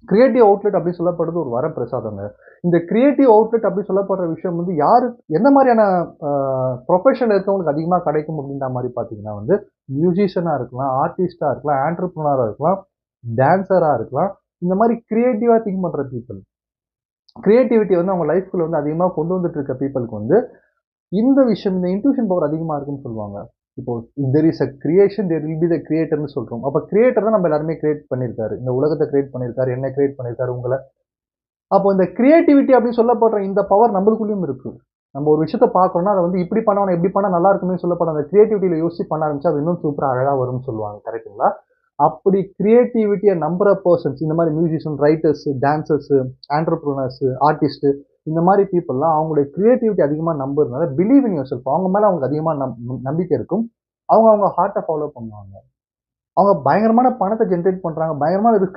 Creative outlet அப்படி சொல்லப்படுறது ஒரு வரப்பிரசாதங்க. இந்த கிரியேட்டிவ் அவுட்லெட் அப்படி சொல்லப்படுற விஷயம் வந்து யாரு எந்த மாரியான அ ப்ரொஃபஷன்ல இருக்கவங்களுக்கு அதிகமா கிடைக்கும் அப்படின்ற மாரி பார்த்தீங்கன்னா வந்து, மியூசிஷியனா இருக்கலாம், ஆர்டிஸ்ட்டா இருக்கலாம், ஆன்டர்பிரினியரா இருக்கலாம், டான்சரா இருக்கலாம். இந்த மாரி கிரியேட்டிவா திங்க் பண்ற பீப்பிள். கிரியேட்டிவிட்டி வந்து அவங்க லைஃப்குள்ள வந்து அதிகமா கொண்டு வந்துட்டு இருக்க பீப்பிள்க்கு வந்து இந்த விஷயம் இந்த இன்ட்யூஷன் பவர் அதிகமா இருக்குன்னு சொல்லுவாங்க. இப்போ there is a creation there will be the கிரியேட்டர்ன்னு சொல்றோம். அப்ப கிரியேட்டர் தான் நம்ம எல்லாருமே கிரியேட் பண்ணியிருக்காரு. இந்த உலகத்த கிரியேட் பண்ணியிருக்காரு. என்ன கிரியேட் பண்ணியிருக்காரு உங்கள. அப்போ இந்த கிரியேட்டிவிட்டி அப்படின்னு சொல்லப்படுற இந்த பவர் நம்மளுக்குள்ளயும் இருக்கு. நம்ம ஒரு விஷயத்த பார்க்குறோம்னா, அத வந்து இப்படி பண்ணணும், இப்படி பண்ணா நல்லா இருக்குமே சொல்லப்படுற அந்த கிரியேட்டிவிட்டில யோசிச்சு பண்ண ஆரம்பிச்சா, அது இன்னும் சூப்பரா அழகா வரும்னு சொல்லுவாங்க. கரெக்ட்டுங்களா? அப்படி கிரியேட்டிவிட்டிய நம்புற பெர்சன்ஸ் இந்த மாரி மியூசிஷியன், ரைட்டர்ஸ், டான்சர்ஸ், ஆன்டர்பிரினியர்ஸ், ஆர்டிஸ்ட் இந்த மாரி பீப்பிள்லாம் அவங்களுடைய கிரியேட்டிவிட்டி அதிகமா நம்புறதுனால பிலீவ் இன் யுவர்செல்ஃப் அவங்க மேல அவங்களுக்கு அதிகமா நம்பிக்கை இருக்கும். அவங்க அவங்க ஹார்ட்ட ஃபாலோ பண்ணுவாங்க. அவங்க பயங்கரமான பணத்த ஜெனரேட் பண்றாங்க. பயங்கரமான ரிஸ்க்